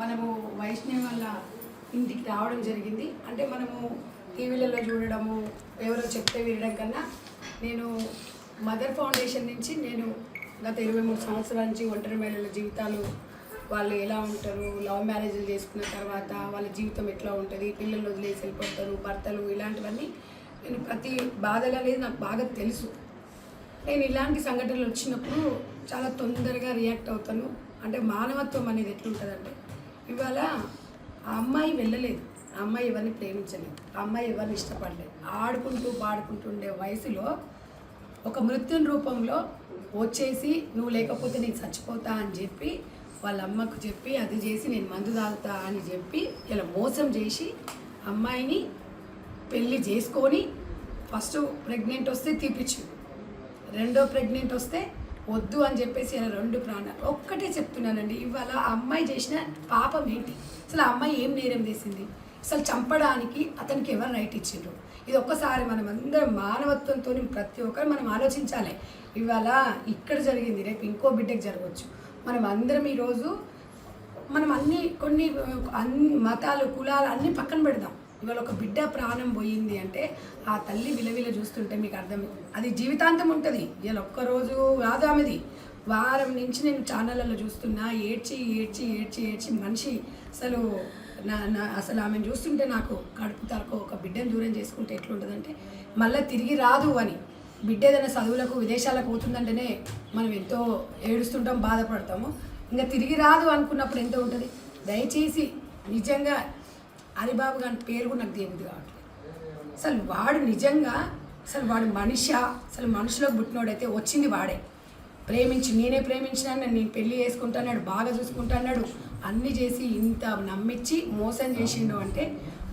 మనము వైష్ణవి వాళ్ళ ఇంటికి రావడం జరిగింది. అంటే మనము టీవీలలో చూడడము, ఎవరో చెప్తే వినడం కన్నా నేను మదర్ ఫౌండేషన్ నుంచి నేను గత 23 సంవత్సరాల నుంచి ఒంటరి మహిళల జీవితాలు, వాళ్ళు ఎలా ఉంటారు, లవ్ మ్యారేజ్లు చేసుకున్న తర్వాత వాళ్ళ జీవితం ఎట్లా ఉంటుంది, పిల్లలు వదిలేసి వెళ్ళిపోతారు, భర్తలు, ఇలాంటివన్నీ నేను ప్రతి బాధలు అనేది నాకు బాగా తెలుసు. నేను ఇలాంటి సంఘటనలు వచ్చినప్పుడు చాలా తొందరగా రియాక్ట్ అవుతాను. అంటే మానవత్వం అనేది ఎట్లుంటుందంటే, ఇవాళ ఆ అమ్మాయి వెళ్ళలేదు, ఆ అమ్మాయి ఎవరిని ప్రేమించలేదు, ఆ అమ్మాయి ఎవరిని ఇష్టపడలేదు. ఆడుకుంటూ పాడుకుంటుండే వయసులో ఒక మృత్యుని రూపంలో వచ్చేసి నువ్వు లేకపోతే నేను చచ్చిపోతా అని చెప్పి వాళ్ళ అమ్మకు చెప్పి అది చేసి నేను మందు తాగుతా అని చెప్పి ఇలా మోసం చేసి అమ్మాయిని పెళ్ళి చేసుకొని ఫస్ట్ ప్రెగ్నెంట్ వస్తే తీపిచ్చింది, రెండో ప్రెగ్నెంట్ వస్తే వద్దు అని చెప్పేసి ఇలా 2 ప్రాణాలు. ఒక్కటే చెప్తున్నానండి, ఇవాళ ఆ అమ్మాయి చేసిన పాపం ఏంటి, అసలు ఆ అమ్మాయి ఏం నేరం చేసింది, అసలు చంపడానికి అతనికి ఎవరు రైట్ ఇచ్చిండ్రు? ఇది ఒక్కసారి మనం అందరం మానవత్వంతో ప్రతి ఒక్కరు మనం ఆలోచించాలి. ఇవాళ ఇక్కడ జరిగింది, రేపు ఇంకో బిడ్డకి జరగవచ్చు. మనం అందరం ఈరోజు మనం కొన్ని మతాలు, కులాలు అన్నీ పక్కన పెడదాం. ఇవాళ ఒక బిడ్డ ప్రాణం పోయింది అంటే ఆ తల్లి విలవిల చూస్తుంటే మీకు అర్థం, అది జీవితాంతం ఉంటుంది. ఇవాళ ఒక్కరోజు కాదు ఆమెది, వారం నుంచి నేను ఛానళ్ళలో చూస్తున్నా, ఏడ్చి ఏడ్చి ఏడ్చి ఏడ్చి మనిషి అసలు అసలు ఆమెను చూస్తుంటే నాకు కడుపు తరకు. ఒక బిడ్డను దూరం చేసుకుంటే ఎట్లుంటుందంటే మళ్ళీ తిరిగి రాదు అని. బిడ్డ ఏదైనా చదువులకు విదేశాలకు పోతుందంటేనే మనం ఎంతో ఏడుస్తుంటాం, బాధపడతాము. ఇంకా తిరిగి రాదు అనుకున్నప్పుడు ఎంత ఉంటుంది. దయచేసి నిజంగా హరిబాబు గారి పేరు కూడా నాకు తెలియదు కావట్లేదు. అసలు వాడు నిజంగా అసలు వాడు మనిషా, అసలు మనుషులకు పుట్టినోడైతే వచ్చింది వాడే. ప్రేమించి నేనే ప్రేమించినాను, నేను పెళ్ళి చేసుకుంటాన్నాడు, బాగా చూసుకుంటాన్నాడు, అన్నీ చేసి ఇంత నమ్మించి మోసం చేసిండు అంటే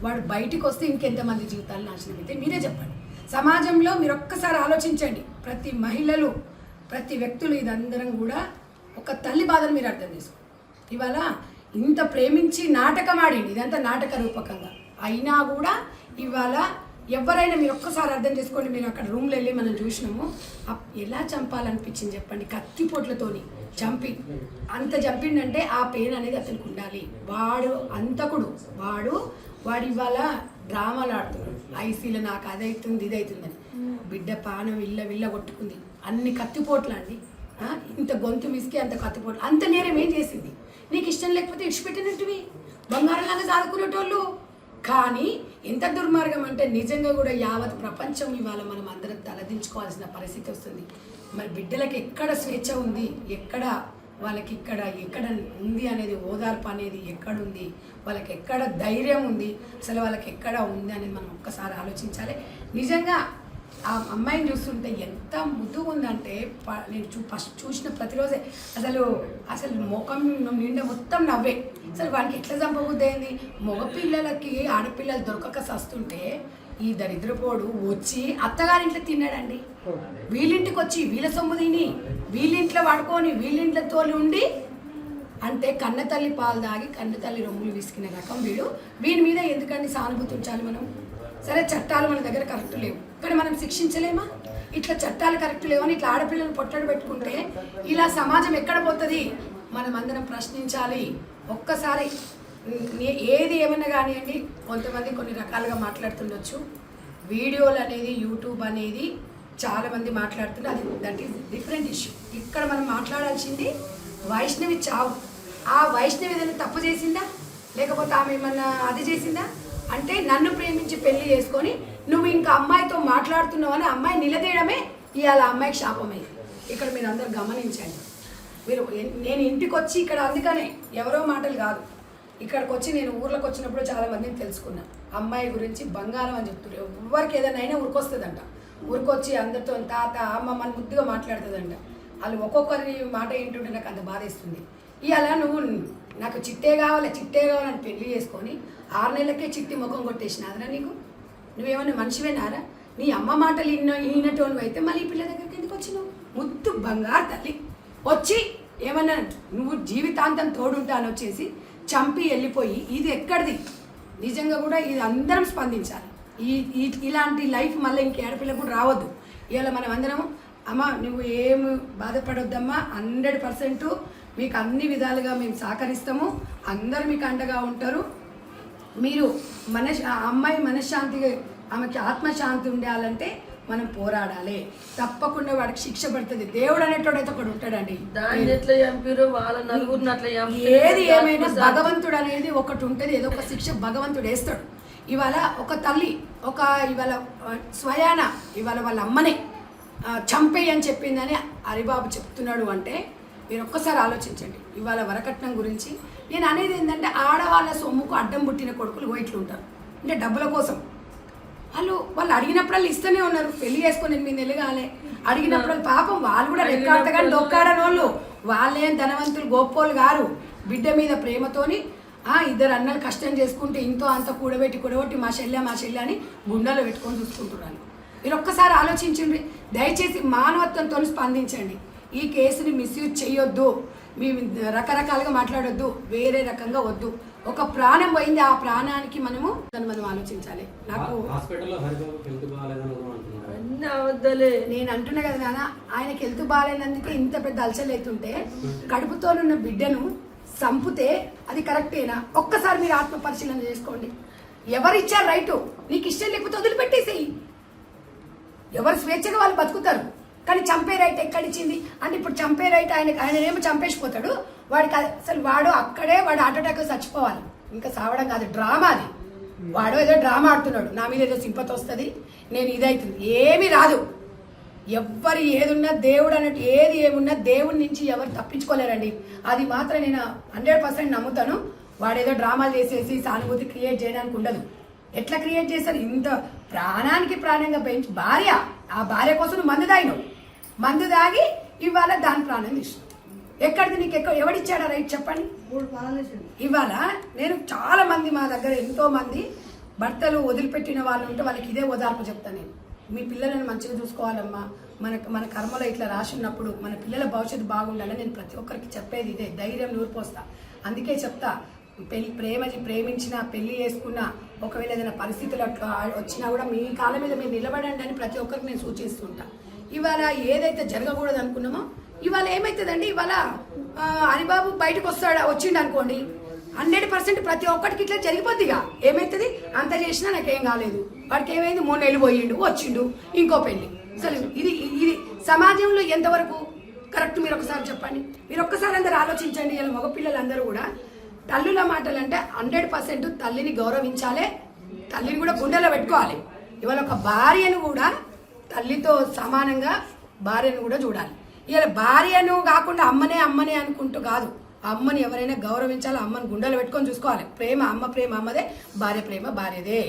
వాడు బయటికి వస్తే ఇంకెంతమంది జీవితాలు నాశనం అయితే మీరే చెప్పండి. సమాజంలో మీరు ఒక్కసారి ఆలోచించండి. ప్రతి మహిళలు, ప్రతి వ్యక్తులు, ఇదందరం కూడా ఒక తల్లి బాధను మీరు అర్థం చేసుకోండి. ఇవాళ ఇంత ప్రేమించి నాటకం ఆడింది, ఇదంతా నాటక రూపకంగా అయినా కూడా ఇవాళ ఎవరైనా మీరు ఒక్కసారి అర్థం చేసుకోండి. మీరు అక్కడ రూమ్లో వెళ్ళి మనం చూసినాము, ఎలా చంపాలనిపించింది చెప్పండి. కత్తిపోట్లతోని చంపి, అంత చంపిండంటే ఆ పెయిన్ అనేది అతనికి ఉండాలి. వాడు అంతకుడు, వాడు ఇవాళ డ్రామాలు ఆడుతున్నాడు. ఐసీలో నాకు అదవుతుంది ఇదవుతుందని, బిడ్డ పానం విల్ల కొట్టుకుంది, అన్ని కత్తిపోట్లు అండి. ఇంత గొంతు మిసికి అంత కత్తిపోట్లు, అంత నేరం ఏం చేసింది? నీకు ఇష్టం లేకపోతే ఇచ్చిపెట్టినట్టువి బంగారంలాగా సాదుకునేటోళ్ళు. కానీ ఎంత దుర్మార్గం అంటే నిజంగా కూడా యావత్ ప్రపంచం ఇవాళ మనం అందరం తలదించుకోవాల్సిన పరిస్థితి వస్తుంది. మరి బిడ్డలకు ఎక్కడ స్వేచ్ఛ ఉంది, ఎక్కడ వాళ్ళకి ఎక్కడ ఉంది అనేది, ఓదార్పు అనేది ఎక్కడుంది, వాళ్ళకి ఎక్కడ ధైర్యం ఉంది, అసలు వాళ్ళకి ఎక్కడ ఉంది అనేది మనం ఒక్కసారి ఆలోచించాలి. నిజంగా ఆ అమ్మాయిని చూస్తుంటే ఎంత ముద్దుగా ఉందంటే, నేను ఫస్ట్ చూసిన ప్రతిరోజే అసలు ముఖం నిండా మొత్తం నవ్వే. అసలు వాడికి ఎట్లా చంపబుద్ధి అయింది? మగపిల్లలకి ఆడపిల్లలు దొరకక సస్తుంటే ఈ దరిద్రపోడు వచ్చి అత్తగారింట్లో తిన్నాడండి. వీళ్ళింటికి వచ్చి వీళ్ళ సొమ్ము తిని, వీళ్ళింట్లో వాడుకొని, వీళ్ళింట్లతో ఉండి, అంటే కన్నతల్లి పాలు దాగి కన్నతల్లి రొమ్ములు విసికిన రకం వీడు. వీని మీద ఎందుకండి సానుభూతి ఉంచాలి మనం? సరే, చట్టాలు మన దగ్గర కరెక్ట్ లేవు, కానీ మనం శిక్షించలేమా? ఇట్లా చట్టాలు కరెక్ట్ లేవని ఇట్లా ఆడపిల్లలు పొట్టడు పెట్టుకుంటే ఇలా సమాజం ఎక్కడ పోతుంది? మనం అందరం ప్రశ్నించాలి. ఒక్కసారి ఏది ఏమన్నా కానివ్వండి, కొంతమంది కొన్ని రకాలుగా మాట్లాడుతుండొచ్చు. వీడియోలు అనేది, యూట్యూబ్ అనేది చాలామంది మాట్లాడుతున్నారు, దట్ ఈస్ డిఫరెంట్ ఇష్యూ. ఇక్కడ మనం మాట్లాడాల్సింది వైష్ణవి చావు. ఆ వైష్ణవి ఏదైనా తప్పు చేసిందా, లేకపోతే ఆమె ఏమన్నా అది చేసిందా? అంటే నన్ను ప్రేమించి పెళ్లి చేసుకొని నువ్వు ఇంకా అమ్మాయితో మాట్లాడుతున్నావు అని అమ్మాయి నిలదీయడమే ఇవాళ అమ్మాయికి శాపమైంది. ఇక్కడ మీరు అందరూ గమనించండి. నేను ఇంటికి వచ్చి ఇక్కడ, అందుకనే ఎవరో మాటలు కాదు, ఇక్కడికి వచ్చి నేను ఊర్లోకి వచ్చినప్పుడు చాలా మందిని తెలుసుకున్నా. అమ్మాయి గురించి బంగారం అని చెప్తున్నారు. ఎవరికి ఏదైనా అయినా ఊరికొస్తుందంట, ఊరికొచ్చి అందరితో తాత అమ్మమ్మ అని ముద్దుగా మాట్లాడుతుందంట. వాళ్ళు ఒక్కొక్కరి మాట ఏంటంటే నాకు అంత బాధేస్తుంది. ఇవాళ నువ్వు నాకు చిట్టే కావాలని పెళ్లి చేసుకొని 6 నెలలకే చిట్టి ముఖం కొట్టేసిన అదరా నీకు? నువ్వేమన్నా మనిషివేనారా? నీ అమ్మ మాటలు ఈనటోళ్ళు అయితే మళ్ళీ ఈ పిల్ల దగ్గరికి ఎందుకు వచ్చినావు? ముద్దు బంగారు తల్లి వచ్చి ఏమన్నా నువ్వు జీవితాంతం తోడుంటాను వచ్చేసి చంపి వెళ్ళిపోయి, ఇది ఎక్కడిది? నిజంగా కూడా ఇది అందరం స్పందించాలి. ఇలాంటి లైఫ్ మళ్ళీ ఇంక ఆడపిల్ల కూడా రావద్దు. ఇవాళ మనం అందరం అమ్మ నువ్వు ఏమి బాధపడొద్దమ్మా, 100% మీకు అన్ని విధాలుగా మేము సహకరిస్తాము. అందరూ మీకు అండగా ఉంటారు. మీరు ఆ అమ్మాయి మనశ్శాంతిగా, ఆమెకి ఆత్మశాంతి ఉండాలంటే మనం పోరాడాలి. తప్పకుండా వాడికి శిక్ష పడుతుంది. దేవుడు అనేటోడైతే ఒకడు ఉంటాడండి. ఏది ఏమైనా భగవంతుడు అనేది ఒకటి ఉంటుంది. ఏదో ఒక శిక్ష భగవంతుడు వేస్తాడు. ఇవాళ ఒక తల్లి ఇవాళ స్వయాన ఇవాళ వాళ్ళ అమ్మనే చంపేయి అని చెప్పిందని హరిబాబు చెప్తున్నాడు అంటే మీరు ఒక్కసారి ఆలోచించండి. ఇవాళ వరకట్నం గురించి నేను అనేది ఏంటంటే ఆడవాళ్ళ సొమ్ముకు అడ్డం పుట్టిన కొడుకులు ఇట్లు ఉంటారు. అంటే డబ్బుల కోసం వాళ్ళు అడిగినప్పుడు ఇస్తూనే ఉన్నారు. పెళ్లి చేసుకొని 8 నెలలు కాలే అడిగినప్పుడు పాపం వాళ్ళు కూడా రెక్కాడతగా డొక్కాడని వాళ్ళు. వాళ్ళేం ధనవంతులు గొప్పోళ్ళు గారు. బిడ్డ మీద ప్రేమతోని 2 అన్నలు కష్టం చేసుకుంటే ఇంతో అంత కూడబెట్టి మా చెల్లె అని గుండెలో పెట్టుకొని చూసుకుంటున్నారు. మీరు ఒక్కసారి ఆలోచించండి. దయచేసి మానవత్వంతో స్పందించండి. ఈ కేసుని మిస్యూజ్ చేయొద్దు. మీ రకరకాలుగా మాట్లాడొద్దు. వేరే రకంగా వద్దు. ఒక ప్రాణం పోయింది. ఆ ప్రాణానికి మనం ఆలోచించాలి. నాకు నేను అంటున్నా కదా నాన్న, ఆయనకి హెల్త్ బాగాలేనందుకే ఇంత పెద్ద అలసలు అవుతుంటే కడుపుతోనున్న బిడ్డను చంపితే అది కరెక్టేనా? ఒక్కసారి మీరు ఆత్మ పరిశీలన చేసుకోండి. ఎవరిచ్చారు రైటు? నీకు ఇష్టం లేకపోతే వదిలిపెట్టేసేయి. ఎవరు స్వేచ్ఛగా వాళ్ళు బతుకుతారు. కానీ చంపే రైట్ ఎక్కడిచ్చింది అంటే ఇప్పుడు చంపే రైట్ ఆయన ఏమో చంపేసిపోతాడు. వాడికి అసలు వాడు హార్ట్ అటాక్ చచ్చిపోవాలి. ఇంకా సావడం కాదు, డ్రామా అది. వాడు ఏదో డ్రామా ఆడుతున్నాడు. నా మీద ఏదో సింపతి వస్తుంది, నేను ఇదవుతుంది. ఏమీ రాదు. ఎవ్వరు ఏదున్నా దేవుడు అన్నట్టు ఏది ఏమున్నా దేవుడి నుంచి ఎవరు తప్పించుకోలేరండి. అది మాత్రం నేను 100% నమ్ముతాను. వాడేదో డ్రామాలు చేసేసి సానుభూతి క్రియేట్ చేయడానికి ఉండదు. ఎట్లా క్రియేట్ చేస్తారు? ఇంత ప్రాణానికి ప్రాణంగా పెంచి ఆ భార్య కోసం మందు దాగి ఇవాళ దాని ప్రాణం తీసుకు ఎక్కడిది? నీకు ఎవడిచ్చాడా రైట్ చెప్పండి. ఇవాళ నేను చాలా మంది మా దగ్గర ఎంతో మంది భర్తలు వదిలిపెట్టిన వాళ్ళు ఉంటే వాళ్ళకి ఇదే ఓదార్పు చెప్తాను. నేను మీ పిల్లలను మంచిగా చూసుకోవాలమ్మా. మన కర్మలో ఇట్లా రాసి ఉన్నప్పుడు మన పిల్లల భవిష్యత్తు బాగుండాలని నేను ప్రతి ఒక్కరికి చెప్పేది ఇదే. ధైర్యం నూరిపోస్తా. అందుకే చెప్తా, ప్రేమించినా పెళ్లి చేసుకున్నా ఒకవేళ ఏదైనా పరిస్థితులు అట్లా వచ్చినా కూడా మీ కాళ్ళ మీద మీరు నిలబడండి అని ప్రతి ఒక్కరికి నేను సూచిస్తుంటా. ఇవాళ ఏదైతే జరగకూడదు అనుకున్నామో ఇవాళ ఏమవుతుందండి? ఇవాళ హరిబాబు బయటకు వచ్చిండు అనుకోండి, 100% ప్రతి ఒక్కరికి ఇట్లా జరిగిపోద్దిగా. ఏమవుతుంది? అంత చేసినా నాకేం కాలేదు. వాడికి ఏమైంది? 3 నెలలు పోయిండు, వచ్చిండు, ఇంకో పెళ్లి. అసలు ఇది సమాజంలో ఎంతవరకు కరెక్ట్? మీరు ఒకసారి చెప్పండి. మీరు ఒక్కసారి అందరు ఆలోచించండి. ఇలా మగపిల్లలందరూ కూడా తల్లుల మాటలంటే 100% తల్లిని గౌరవించాలి. తల్లిని కూడా గుండెలో పెట్టుకోవాలి. ఇవాళ ఒక భార్యను కూడా తల్లితో సమానంగా భార్యను కూడా చూడాలి. ఇవాళ భార్యను కాకుండా అమ్మనే అనుకుంటూ కాదు. అమ్మని ఎవరైనా గౌరవించాలి. అమ్మని గుండెలో పెట్టుకొని చూసుకోవాలి. అమ్మ ప్రేమ అమ్మదే, భార్య ప్రేమ భార్యదే.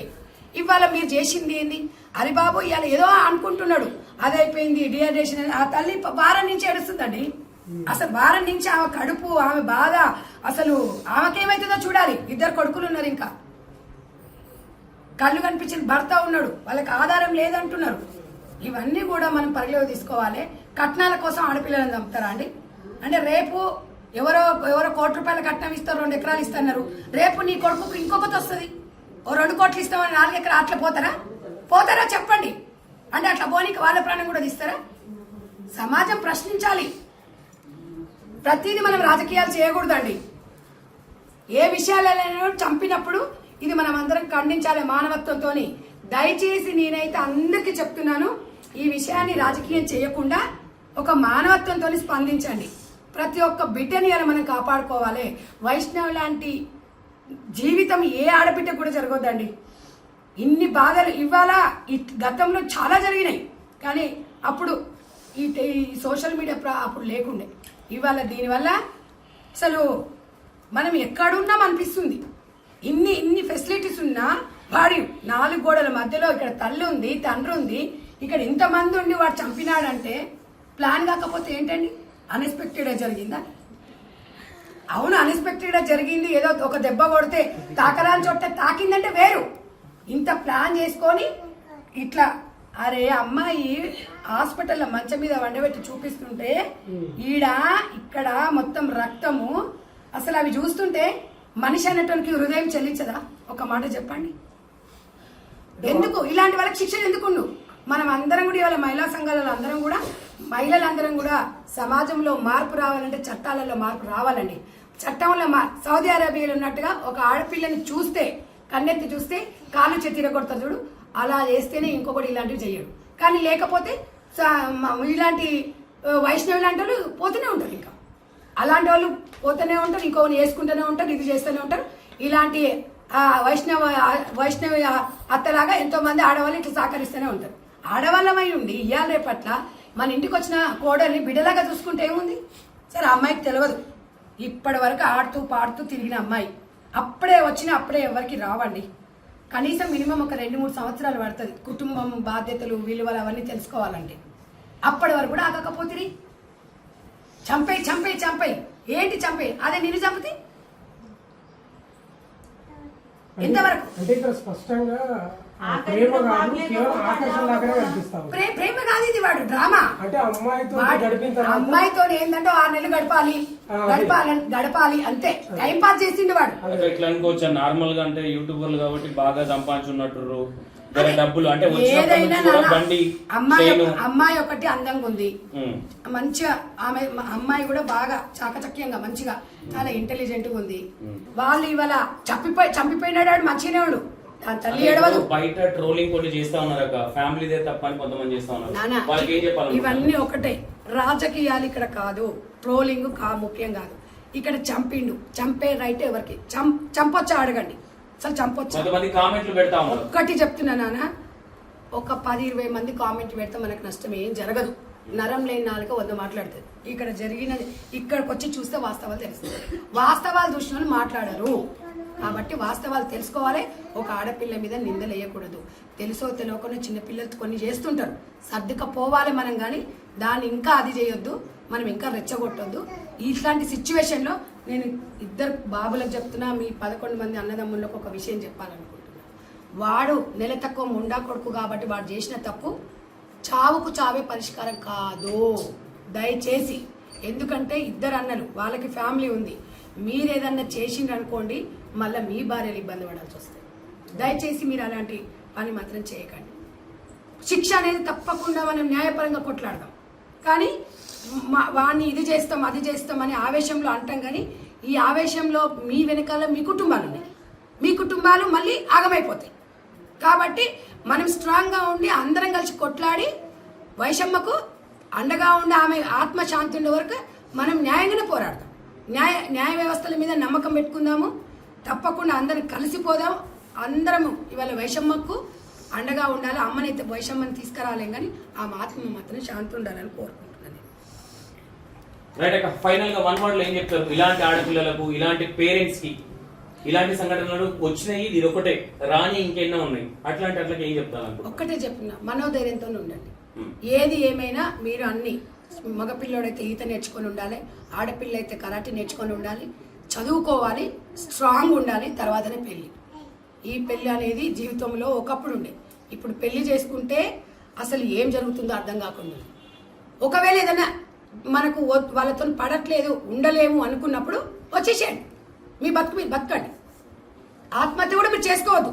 ఇవాళ మీరు చేసింది ఏంది? హరిబాబు ఇవాళ ఏదో అనుకుంటున్నాడు, అదైపోయింది డిహైడ్రేషన్. ఆ తల్లి వారం నుంచి ఏడుస్తుందండి. అసలు వారం నుంచి ఆమె కడుపు, ఆమె బాధ, అసలు ఆమెకేమైతుందో చూడాలి. 2 కొడుకులు ఉన్నారు, ఇంకా కళ్ళు కనిపించిన భర్త ఉన్నాడు, వాళ్ళకి ఆధారం లేదంటున్నారు. ఇవన్నీ కూడా మనం పరిగణలోకి తీసుకోవాలి. కట్నాల కోసం ఆడపిల్లలను చంపుతారా అండి? అంటే రేపు ఎవరో ₹1 కోటి కట్నం ఇస్తారు, 2 ఎకరాలు ఇస్తున్నారు. రేపు నీ కొడుకు ఇంకొకటి వస్తుంది, 2 కోట్లు ఇస్తామని 4 ఎకరాలు అట్లా పోతారా చెప్పండి. అంటే అట్లా పోనీకి వాళ్ళ ప్రాణం కూడా తీస్తారా? సమాజం ప్రశ్నించాలి. ప్రతిదీ మనం రాజకీయాలు చేయకూడదండి. ఏ విషయాలలో చంపినప్పుడు ఇది మనం అందరం ఖండించాలి మానవత్వంతో. దయచేసి నేనైతే అందరికీ చెప్తున్నాను, ఈ విషయాన్ని రాజకీయం చేయకుండా ఒక మానవత్వంతో స్పందించండి. ప్రతి ఒక్క బిడ్డని అలా మనం కాపాడుకోవాలి. వైష్ణవ్ లాంటి జీవితం ఏ ఆడబిడ్డ కూడా జరగొద్దండి. ఇన్ని బాధలు ఇవాళ గతంలో చాలా జరిగినాయి, కానీ అప్పుడు ఈ సోషల్ మీడియా అప్పుడు లేకుండే. ఇవాళ దీనివల్ల అసలు మనం ఎక్కడున్నాం అనిపిస్తుంది. ఇన్ని ఫెసిలిటీస్ ఉన్నా వాడి 4 గోడల మధ్యలో ఇక్కడ తల్లి ఉంది, తండ్రి ఉంది, ఇక్కడ ఇంతమంది ఉండి వాడు చంపినాడంటే ప్లాన్ కాకపోతే ఏంటండి? అన్ఎక్స్పెక్టెడ్గా జరిగిందా? అవును, అన్ఎక్స్పెక్టెడ్గా జరిగింది. ఏదో ఒక దెబ్బ కొడితే తాకరాని చోట తాకిందంటే వేరు. ఇంత ప్లాన్ చేసుకొని ఇట్లా అరే అమ్మాయి హాస్పిటల్లో మంచం మీద వండబెట్టి చూపిస్తుంటే ఇక్కడ మొత్తం రక్తము, అసలు అవి చూస్తుంటే మనిషి అనేటానికి హృదయం చెల్లించదా? ఒక మాట చెప్పండి. ఎందుకు ఇలాంటి వాళ్ళకి శిక్షణ ఎందుకు? మనం అందరం కూడా ఇవాళ మహిళా సంఘాలలో అందరం కూడా మహిళలందరం కూడా సమాజంలో మార్పు రావాలంటే చట్టాలలో మార్పు రావాలండి. చట్టంలో సౌదీ అరేబియాలో ఉన్నట్టుగా ఒక ఆడపిల్లని చూస్తే కన్నెత్తి చూస్తే కాలు చేతిర కొడతారు చూడు, అలా చేస్తేనే ఇంకొకటి ఇలాంటివి చేయడు. కానీ లేకపోతే ఇలాంటి వైష్ణవి లాంటి వాళ్ళు పోతూనే ఉంటారు, ఇంకా అలాంటి వాళ్ళు పోతూనే ఉంటారు, ఇంకొకరిని వేసుకుంటూనే ఉంటారు, ఇది చేస్తూనే ఉంటారు. ఇలాంటి వైష్ణవి అత్తలాగా ఎంతో మంది ఆడవాళ్ళు ఇట్లా సహకరిస్తూనే ఉంటారు. ఆడవాళ్ళమై ఉండి ఇవాళ రేపట్ల మన ఇంటికి వచ్చిన కోడల్ని బిడ్డలాగా చూసుకుంటే ఏముంది? సరే అమ్మాయికి తెలియదు, ఇప్పటి వరకు ఆడుతూ పాడుతూ తిరిగిన అమ్మాయి అప్పుడే ఎవరికి రావండి. కనీసం మినిమం ఒక 2-3 సంవత్సరాలు పడుతుంది కుటుంబం బాధ్యతలు విలువలు అవన్నీ తెలుసుకోవాలంటే. అప్పటి వరకు కూడా ఆగకపోతే చంపేయి ఏంటి చంపేయి, అదే నిన్ను చంపితే ఎంతవరకు? అంటే ఇక్కడ స్పష్టంగా ప్రేమ కాదు, కేవలం ఆకర్షణ లాగానే కనిపిస్తాం. ప్రేమ కాదు, ఇది వాడు డ్రామా. అంటే అమ్మాయితో ఏంటంటే 6 నెలలు గడపాలి అంతే, టైం పాస్ చేసిండు వాడు. ఇట్లా అనుకోవచ్చు నార్మల్ గా, అంటే యూట్యూబర్లు కాబట్టి బాగా సంపాదించున్నట్టు డబ్బులు, అంటే ఏదైనా అమ్మాయి ఒకటి అందంగా ఉంది, మంచిగా అమ్మాయి కూడా బాగా చాకచక్యంగా మంచిగా చాలా ఇంటెలిజెంట్ గా ఉంది. వాళ్ళు ఇవాళ చంపిపోయినాడు మంచిగానే వాడు, తల్లి ఏడవదు. బయట ట్రోలింగ్ కొన్ని చేస్తా ఉన్నారు, ఫ్యామిలీదే తప్పని కొంతమంది చేస్తా ఉన్నారు. వాళ్ళకి ఏం చెప్పాలి? ఇవన్నీ ఒకటే, రాజకీయాలు ఇక్కడ కాదు, ట్రోలింగ్ ముఖ్యం కాదు. ఇక్కడ చంపే రైట్ ఎవరికి? చంపొచ్చా అడగండి, అసలు చంపొచ్చు. ఒక్కటి చెప్తున్నా నాన్న, ఒక 10-20 మంది కామెంట్ పెడితే మనకు నష్టం ఏం జరగదు. నరం లేని నాలుక 100 మాట్లాడుతుంది. ఇక్కడ జరిగినది ఇక్కడికి వచ్చి చూస్తే వాస్తవాలు తెలుస్తుంది. వాస్తవాలు చూసిన వాళ్ళు మాట్లాడరు. కాబట్టి వాస్తవాలు తెలుసుకోవాలి. ఒక ఆడపిల్ల మీద నిందలు వేయకూడదు. తెలుసో తెలియకుండా చిన్నపిల్లలు కొన్ని చేస్తుంటారు, సర్దుకపోవాలి మనం. కానీ దాన్ని ఇంకా అది చేయొద్దు, మనం ఇంకా రెచ్చగొట్టొద్దు. ఇట్లాంటి సిచ్యువేషన్లో నేను 2 బాబులకు చెప్తున్నా, మీ 11 మంది అన్నదమ్ములకు ఒక విషయం చెప్పాలనుకుంటున్నా. వాడు నెల తక్కువ ముండా కొడుకు కాబట్టి వాడు చేసిన తప్పు చావుకు చావే పరిష్కారం కాదు, దయచేసి. ఎందుకంటే 2 అన్నలు, వాళ్ళకి ఫ్యామిలీ ఉంది. మీరేదన్నా చేసిండ్రు అనుకోండి, మళ్ళీ మీ భార్యలు ఇబ్బంది పడాల్సి వస్తుంది. దయచేసి మీరు అలాంటి పని మాత్రం చేయకండి. శిక్ష అనేది తప్పకుండా మనం న్యాయపరంగా కొట్లాడదాం, కానీ వాడిని ఇది చేస్తాం అది చేస్తాం అని ఆవేశంలో అంటాం. కానీ ఈ ఆవేశంలో మీ వెనకాల మీ కుటుంబాలు ఉన్నాయి, మీ కుటుంబాలు మళ్ళీ ఆగమైపోతాయి. కాబట్టి మనం స్ట్రాంగ్గా ఉండి అందరం కలిసి కొట్లాడి వైషమ్మకు అండగా ఉండి ఆమె ఆత్మశాంతి ఉండే వరకు మనం న్యాయంగానే పోరాడతాం. న్యాయ వ్యవస్థల మీద నమ్మకం పెట్టుకుందాము. తప్పకుండా అందరం కలిసిపోదాం. అందరము ఇవాళ వైషమ్మకు అండగా ఉండాలి. అమ్మనైతే వైషమ్మని తీసుకురాలేం, కానీ ఆ ఆత్మ మాత్రం శాంతి ఉండాలని కోరుకుంటున్నాను. రైట్ అక్క, ఫైనల్ గా 1 word లో ఏం చెప్తారు? ఇలాంటి ఆడపిల్లలకు, ఇలాంటి పేరెంట్స్ కి ఇలాంటి సంఘటనలు వచ్చినాయి, ఇది ఒకటే రాని ఇంకెన్నో ఉన్నాయి, అట్లా ఏం చెప్తారు? ఒక్కటే చెప్పిన, మనోధైర్యంతో ఉండండి. ఏది ఏమైనా మీరు అన్ని, మగపిల్లోడైతే ఈత నేర్చుకొని ఉండాలి, ఆడపిల్ల అయితే కరాటే నేర్చుకొని ఉండాలి, చదువుకోవాలి, స్ట్రాంగ్ ఉండాలి, తర్వాతనే పెళ్ళి. ఈ పెళ్ళి అనేది జీవితంలో ఒకప్పుడు ఉండే, ఇప్పుడు పెళ్లి చేసుకుంటే అసలు ఏం జరుగుతుందో అర్థం కాకుండా. ఒకవేళ ఏదైనా మనకు వాళ్ళతో పడట్లేదు, ఉండలేము అనుకున్నప్పుడు వచ్చేసేయండి, మీ బతుకు మీరు బతకండి. ఆత్మహత్య కూడా మీరు చేసుకోవద్దు,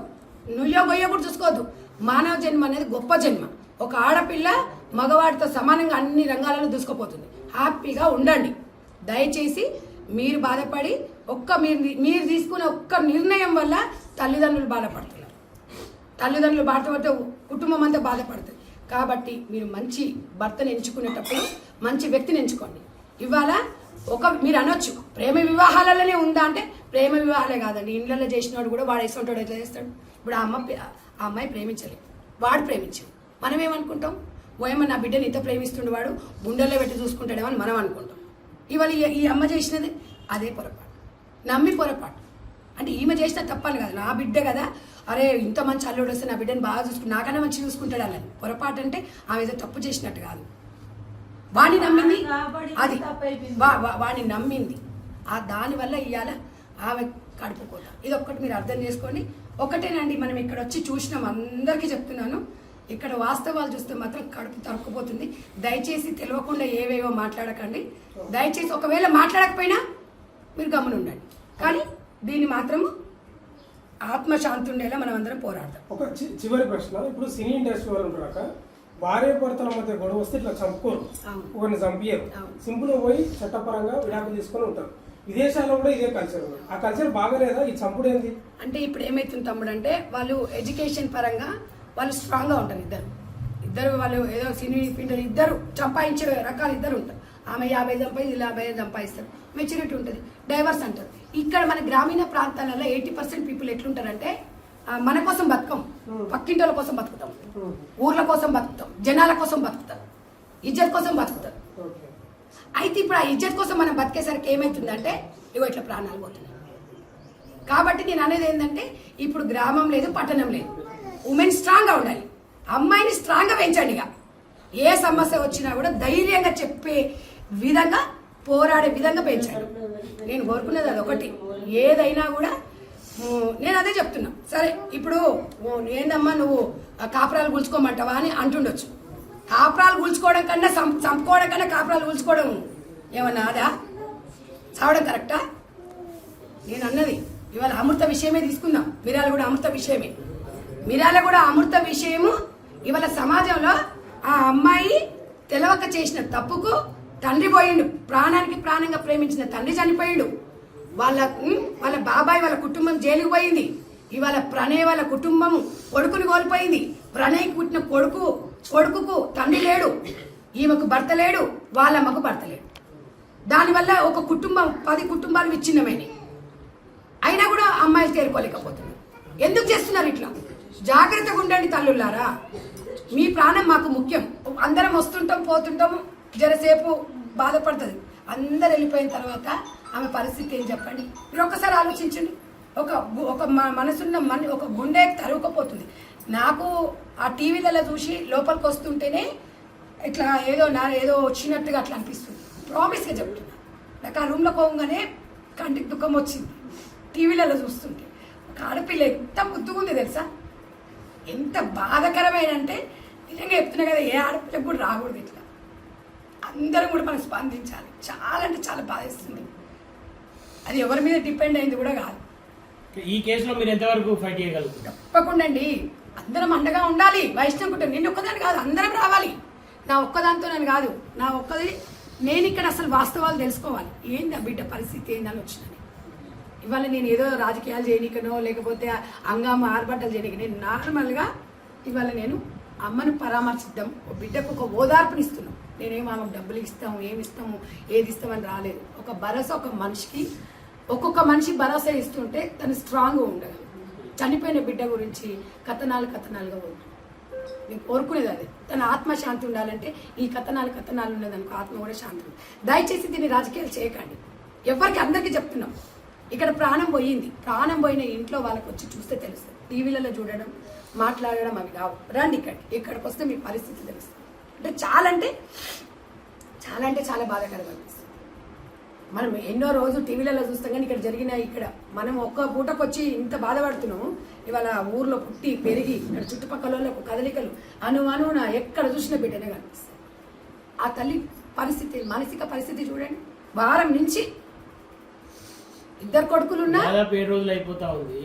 నుయ్యో గొయ్యో కూడా చూసుకోవద్దు. మానవ జన్మ అనేది గొప్ప జన్మ. ఒక ఆడపిల్ల మగవాడితో సమానంగా అన్ని రంగాలలో దూసుకుపోతుంది. హ్యాపీగా ఉండండి. దయచేసి మీరు బాధపడి మీరు తీసుకున్న ఒక్క నిర్ణయం వల్ల తల్లిదండ్రులు బాధపడుతున్నారు. తల్లిదండ్రులు బాధపడితే కుటుంబం అంతా బాధపడుతుంది. కాబట్టి మీరు మంచి భర్తను ఎంచుకునేటప్పుడు మంచి వ్యక్తిని ఎంచుకోండి. ఇవాళ మీరు అనొచ్చు ప్రేమ వివాహాలలోనే ఉందా అంటే, ప్రేమ వివాహాలే కాదండి, ఇండ్లలో చేసినవాడు కూడా వాడు వేసుకుంటాడు, ఎట్లా చేస్తాడు? ఇప్పుడు ఆ అమ్మాయి ప్రేమించలేదు, వాడు ప్రేమించాడు. మనం ఏమనుకుంటాం? ఓయమ్మ నా బిడ్డని ఇంత ప్రేమిస్తుండే, వాడు గుండెల్లో పెట్టి చూసుకుంటాడేమో అని మనం అనుకుంటాం. ఇవాళ ఈ అమ్మ చేసినది అదే పొరపాటు, నమ్మి పొరపాటు. అంటే ఈమె చేసిన తప్పని కాదు, నా బిడ్డ కదా, అరే ఇంత మంచి అల్లుడు వస్తే నా బిడ్డని బాగా చూసుకుంటు, నాకన్నా మంచి చూసుకుంటాడు అన్నది పొరపాటు. అంటే ఆమె ఏదో తప్పు చేసినట్టు కాదు, వాడిని నమ్మింది, అది వాడిని నమ్మింది. దానివల్ల ఇవాళ ఆమె కడుపుకోట. ఇది ఒక్కటి మీరు అర్థం చేసుకోండి. ఒకటేనండి, మనం ఇక్కడ వచ్చి చూసినాం, అందరికీ చెప్తున్నాను, ఇక్కడ వాస్తవాలు చూస్తే మాత్రం కడుపు తరుక్కుపోతుంది. దయచేసి తెలియకుండా ఏవేవో మాట్లాడకండి. దయచేసి ఒకవేళ మాట్లాడకపోయినా మీరు గమని ఉండండి. కానీ దీన్ని మాత్రము ఆత్మశాంతి ఉండేలా మనం అందరం పోరాడతాం. ఒక చివరి ప్రశ్న, ఇప్పుడు సినీ ఇండస్ట్రీ వాళ్ళు ఉంటారు, భార్య భర్తల మధ్య గొడవ వస్తే ఇట్లా చంపుకోరు, అవును. ఒకరిని చంపియరు, అవును. సింపుల్ పోయి చట్టపరంగా విడాకులు తీసుకొని ఉంటారు. విదేశాల్లో కూడా ఇదే కల్చర్ ఉంది. ఆ కల్చర్ బాగాలేదా? ఈ చంపుడు ఏంది అంటే ఇప్పుడు ఏమైతుంది తమ్ముడు అంటే వాళ్ళు ఎడ్యుకేషన్ పరంగా వాళ్ళు స్ట్రాంగ్గా ఉంటారు. ఇద్దరు వాళ్ళు ఏదో సినీ ఫీల్డ్ ఇద్దరు సంపాదించే రకాలు ఇద్దరు ఉంటారు. ఆమె 50 సంపాదించి ఇలా 50 సంపాదిస్తారు, మెచ్యూరిటీ ఉంటుంది, డైవర్స్ అంటారు. ఇక్కడ మన గ్రామీణ ప్రాంతాలలో 80% పీపుల్ ఎట్లుంటారంటే మన కోసం బతుకం, పక్కింటోళ్ళ కోసం బతుకుతాం, ఊర్ల కోసం బతుకుతాం, జనాల కోసం బతుకుతాం, ఇజ్జత్ కోసం బతుకుతాం. ఓకే. అయితే ఇప్పుడు ఆ ఇజ్జత్ కోసం మనం బతికేసరికి ఏమవుతుందంటే ఇగో ఇట్లా ప్రాణాలు పోతున్నాయి. కాబట్టి నేను అనేది ఏంటంటే ఇప్పుడు గ్రామం లేదు, పట్టణం లేదు, ఉమెన్ స్ట్రాంగ్గా ఉండాలి. అమ్మాయిని స్ట్రాంగ్గా పెంచండి. ఇక ఏ సమస్య వచ్చినా కూడా ధైర్యంగా చెప్పే విధంగా, పోరాడే విధంగా పెంచండి. నేను కోరుకునేది అది ఒకటి. ఏదైనా కూడా నేను అదే చెప్తున్నా. సరే ఇప్పుడు ఏందమ్మా నువ్వు కాపురాలు గుల్చుకోమంటావా అని అంటుండొచ్చు. కాపురాలు గుల్చుకోవడం కన్నా చంపుకోవడం కన్నా కాపురాలు గుల్చుకోవడం ఏమన్నా అదా? చావడం కరెక్టా? నేను అన్నది ఇవాళ అమృత విషయమే తీసుకుందాం. మిరాల కూడా అమృత విషయమే. మిరాల కూడా అమృత విషయము. ఇవాళ సమాజంలో ఆ అమ్మాయి తెలవక చేసిన తప్పుకు తండ్రి పోయిండు, ప్రాణానికి ప్రాణంగా ప్రేమించిన తండ్రి చనిపోయిండు, వాళ్ళ బాబాయ్ వాళ్ళ కుటుంబం జైలుకు పోయింది. ఇవాళ ప్రణయ్ వాళ్ళ కుటుంబం కొడుకుని కోల్పోయింది. ప్రణయ్ పుట్టిన కొడుకుకు తండ్రి లేడు, ఈమెకు భర్త లేడు, వాళ్ళమ్మకు భర్త లేడు. దానివల్ల ఒక కుటుంబం 10 కుటుంబాలు విచ్ఛిన్నమైనవి. అయినా కూడా అమ్మాయిలు చేరుకోలేకపోతున్నారు. ఎందుకు చేస్తున్నారు ఇట్లా? జాగ్రత్తగా ఉండండి తల్లులారా. మీ ప్రాణం మాకు ముఖ్యం. అందరం వస్తుంటాం పోతుంటాం, జరసేపు బాధపడుతుంది. అందరు వెళ్ళిపోయిన తర్వాత ఆమె పరిస్థితి ఏం చెప్పండి? మీరు ఒక్కసారి ఆలోచించండి. ఒక మనసున్న ఒక గుండె తరువుకపోతుంది. నాకు ఆ టీవీలలో చూసి లోపలికి వస్తుంటేనే ఇట్లా ఏదో వచ్చినట్టుగా అట్లా అనిపిస్తుంది. ప్రామిస్గా చెప్తున్నా. నాకు ఆ రూమ్లో పోగానే కంటికి దుఃఖం వచ్చింది టీవీలలో చూస్తుంటే. ఒక ఆడపిల్ల ఎంత ముద్దుగుంది తెలుసా? ఎంత బాధకరమైన అంటే నిజంగా చెప్తున్నా కదా, ఏ ఆడపిల్లకు కూడా రాకూడదు ఇట్లా. అందరం కూడా మనం స్పందించాలి. చాలా అంటే చాలా బాధిస్తుంది. అది ఎవరి మీద డిపెండ్ అయింది కూడా కాదు. ఈ కేసులో మీరు ఎంతవరకు ఫైట్ చేయగలుగుతారు? తప్పకుండా అండి, అందరం అండగా ఉండాలి. వైష్ణవ్ కుటుంబం నేను ఒక్కదాని కాదు, అందరం రావాలి. నా ఒక్కదాంతో నేను కాదు, నేను ఇక్కడ అసలు వాస్తవాలు తెలుసుకోవాలి. ఏంది ఆ బిడ్డ పరిస్థితి ఏందని వచ్చినని. ఇవాళ నేను ఏదో రాజకీయాలు చేయనికనో లేకపోతే హంగామా ఆర్భటాలు చేయనిక, నేను నార్మల్గా ఇవాళ నేను అమ్మను పరామర్శిద్దాం, బిడ్డకు ఒక ఓదార్పునిస్తున్నాం. నేనేం ఆమెకు డబ్బులు ఇస్తాము, ఏమి ఇస్తాము, ఏది ఇస్తామని రాలేదు. ఒక భరోసా, ఒక మనిషికి ఒక్కొక్క మనిషి భరోసా ఇస్తుంటే తను స్ట్రాంగ్గా ఉండగలరు. చనిపోయిన బిడ్డ గురించి కథనాలుగా ఉంది. నేను కోరుకునేది అది. తన ఆత్మశాంతి ఉండాలంటే ఈ కథనాలు ఉన్నదనుకో ఆత్మ కూడా శాంతి ఉంది. దయచేసి దీన్ని రాజకీయాలు చేయకండి. ఎవరికి అందరికీ చెప్తున్నాం. ఇక్కడ ప్రాణం పోయిన ఇంట్లో వాళ్ళకి వచ్చి చూస్తే తెలుస్తుంది. టీవీలలో చూడడం, మాట్లాడడం అవి కావు. రండి ఇక్కడికి వస్తే మీ పరిస్థితి తెలుస్తుంది. అంటే చాలా బాధాకరంగా అనిపిస్తుంది. మనం ఎన్నో రోజు టీవీలలో చూస్తాం కానీ ఇక్కడ మనం ఒక్క పూటకు వచ్చి ఇంత బాధపడుతున్నాము. ఇవాళ ఊర్లో పుట్టి పెరిగి ఇక్కడ చుట్టుపక్కల వాళ్ళకు కదలికలు అనువున ఎక్కడ చూసిన బిడ్డనే కనిపిస్తుంది. ఆ తల్లి పరిస్థితి, మానసిక పరిస్థితి చూడండి. వారం నుంచి 2 కొడుకులున్నా 7 రోజులు అయిపోతా ఉంది.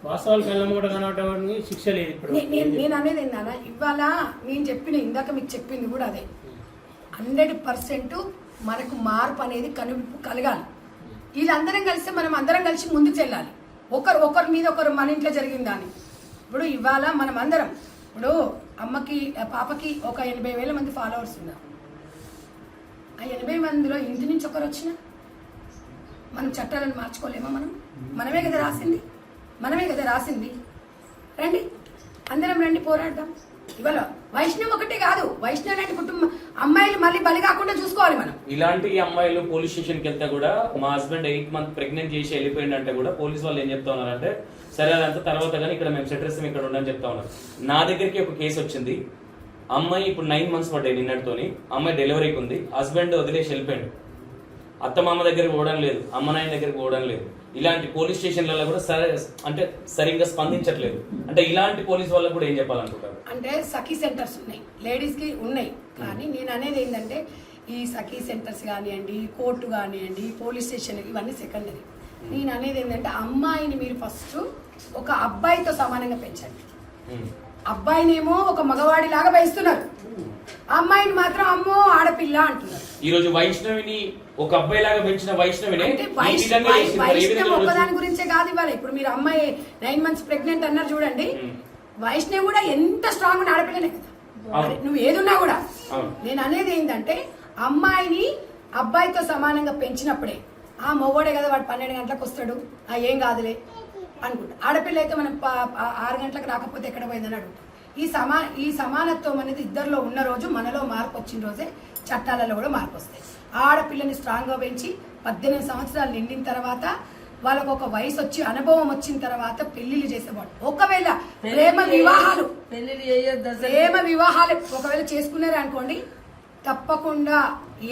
వాస్తవాలు కళ్ళమూట కనబడటానికి శిక్ష లేదు ఇప్పుడు. నేను అనేది ఏందన్నా, ఇవాళ నేను చెప్పిన ఇందాక మీకు చెప్పింది కూడా అదే. 100% మనకు మార్పు అనేది కనువిప్పు కలగాలి. వీళ్ళందరం కలిసి మనం అందరం కలిసి ముందుకు వెళ్ళాలి. ఒకరి మీద ఒకరు మన ఇంట్లో జరిగిందని. ఇప్పుడు ఇవాళ మనం అందరం ఇప్పుడు పాపకి ఒక 80,000 మంది ఫాలోవర్స్ ఉన్నారు. ఆ 80 మందిలో ఇంటి నుంచి ఒకరు వచ్చినా మనం చట్టాలను మార్చుకోలేమా? మనమే కదా రాసింది. రండి అందరం రండి, పోరాడదాం. ఇవాళ వైష్ణవ్ ఒకటే కాదు, వైష్ణవ్ లాంటి కుటుంబం అమ్మాయిలు మళ్ళీ బలి కాకుండా చూసుకోవాలి మనం. ఇలాంటి అమ్మాయిలు పోలీస్ స్టేషన్కి వెళ్తే కూడా మా హస్బెండ్ 8 months ప్రెగ్నెంట్ చేసి వెళ్ళిపోయిందంటే కూడా పోలీస్ వాళ్ళు ఏం చెప్తా ఉన్నారంటే, సరే అదంతా తర్వాత కానీ ఇక్కడ మేము సెటర్స్ ఇక్కడ ఉండని చెప్తా ఉన్నారు. నా దగ్గరికి ఒక కేసు వచ్చింది. అమ్మాయి ఇప్పుడు 9 months పడ్డాయి నిన్నటితోని. అమ్మాయి డెలివరీకి ఉంది. హస్బెండ్ వదిలేసి వెళ్ళిపోయాడు. అత్తమామ దగ్గరికి పోవడం లేదు, అమ్మ నాయన దగ్గరికి పోవడం లేదు. ఇలాంటి పోలీస్ స్టేషన్లలో కూడా సరిగ్గా స్పందించట్లేదు. అంటే ఇలాంటి పోలీస్ వాళ్ళకు కూడా ఏం చెప్పాలనుకుంటారు? అంటే సఖీ సెంటర్స్ ఉన్నాయి, లేడీస్ కి ఉన్నాయి. కానీ నేను అనేది ఏంటంటే ఈ సఖీ సెంటర్స్ కానివ్వండి, కోర్టు కానివ్వండి, పోలీస్ స్టేషన్ ఇవన్నీ సెకండరీ. నేను అనేది ఏంటంటే అమ్మాయిని మీరు ఫస్ట్ ఒక అబ్బాయితో సమానంగా పెంచండి. అబ్బాయినేమో ఒక మగవాడి లాగా పెంచుతున్నారు, అమ్మాయిని మాత్రం అమ్మో ఆడపిల్ల అంటున్నారు. ఈ రోజు వైష్ణవిని ఒక అబ్బాయి లాగా పెంచిన వైష్ణవిని అంటే ఈ విధంగా చేసింది. మరి ఏ వైష్ణవ్ విధంగా ఒక్కదాని గురించే కాదు ఇవాళ. ఇప్పుడు మీరు అమ్మాయి 9 months ప్రెగ్నెంట్ అన్నారు చూడండి, వైష్ణవ్ కూడా ఎంత స్ట్రాంగ్ ఉన్న ఆడపిల్లనే కదా. అవును. మరి నువ్వు ఏదున్నా కూడా అవును. నేను అనేది ఏంటంటే అమ్మాయిని అబ్బాయితో సమానంగా పెంచినప్పుడే ఆ మొగోడే కదా వాడు 12 గంటలకు వస్తాడు, ఏం కాదులే అనుకుంటా. ఆడపిల్ల అయితే మనం 6 గంటలకు రాకపోతే ఎక్కడ పోయిందని అడుగుతాం. ఈ సమానత్వం అనేది ఇద్దరిలో ఉన్న రోజు, మనలో మార్పు వచ్చిన రోజే చట్టాలలో కూడా మార్పు వస్తాయి. ఆడపిల్లని స్ట్రాంగ్గా పెంచి 18 సంవత్సరాలు నిండిన తర్వాత వాళ్ళకు ఒక వయసు వచ్చి అనుభవం వచ్చిన తర్వాత పెళ్లిళ్ళు చేసేవాడు. ఒకవేళ ప్రేమ వివాహాలు ఒకవేళ చేసుకున్నారే అనుకోండి, తప్పకుండా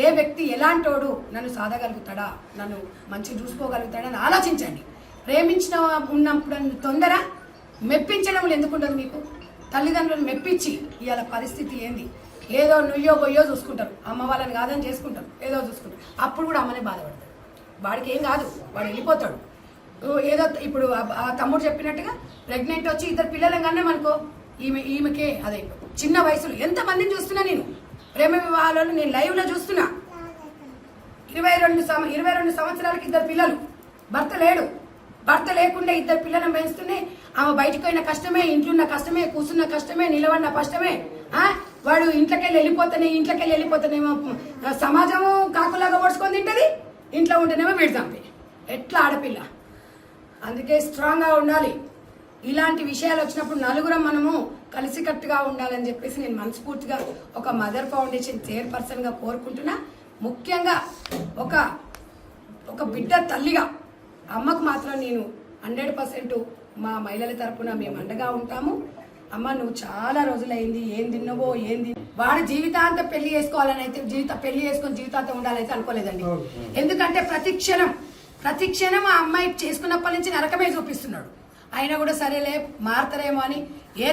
ఏ వ్యక్తి ఎలాంటోడు నన్ను సాధగలుగుతాడా, నన్ను మంచిగా చూసుకోగలుగుతాడా అని ఆలోచించండి. ప్రేమించిన ఉన్నప్పుడు తొందర మెప్పించడం ఎందుకుంటుంది మీకు? తల్లిదండ్రులు మెప్పించి ఇవాళ పరిస్థితి ఏంది, ఏదో నుయ్యో గొయ్యో చూసుకుంటారు, అమ్మ వాళ్ళని కాదని చేసుకుంటారు, ఏదో చూసుకుంటారు. అప్పుడు కూడా అమ్మనే బాధపడతారు. వాడికి ఏం కాదు, వాడు వెళ్ళిపోతాడు. ఏదో ఇప్పుడు ఆ తమ్ముడు చెప్పినట్టుగా ప్రెగ్నెంట్ వచ్చి 2 పిల్లలు కన్నామనుకో, ఈమెకే అదే చిన్న వయసులో ఎంతమందిని చూస్తున్నా నేను. ప్రేమ వివాహాలను నేను లైవ్లో చూస్తున్నా. 22 సంవత్సరాలకి 2 పిల్లలు, భర్త లేడు. భర్త లేకుండా 2 పిల్లలను పెంచుతూనే ఆమె బయటకు పోయిన కష్టమే, ఇంట్లోన్న కష్టమే, కూర్చున్న కష్టమే, నిలబడిన కష్టమే. వాడు ఇంట్లోకెళ్ళి వెళ్ళిపోతేనేమో సమాజము కాకులాగా పొడుచుకొని తింటది, ఇంట్లో ఉంటేనేమో వీడు చంపి. ఎట్లా ఆడపిల్ల? అందుకే స్ట్రాంగ్గా ఉండాలి. ఇలాంటి విషయాలు వచ్చినప్పుడు నలుగురం మనము కలిసికట్టుగా ఉండాలని చెప్పేసి నేను మనస్ఫూర్తిగా ఒక మదర్ ఫౌండేషన్ చైర్పర్సన్గా కోరుకుంటున్నా. ముఖ్యంగా ఒక బిడ్డ తల్లిగా అమ్మకు మాత్రం నేను 100% మా మహిళల తరపున మేము అండగా ఉంటాము. అమ్మ నువ్వు చాలా రోజులైంది, ఏం తిన్నావో వాడు జీవితాంతం పెళ్లి చేసుకోవాలని అయితే పెళ్లి చేసుకొని జీవితాంతం ఉండాలైతే అనుకోలేదండి. ఎందుకంటే ప్రతి క్షణం ఆ అమ్మాయి చేసుకున్నప్పటి నుంచి నరకమే చూపిస్తున్నాడు. అయినా కూడా సరేలే మారతారేమో అని ఏ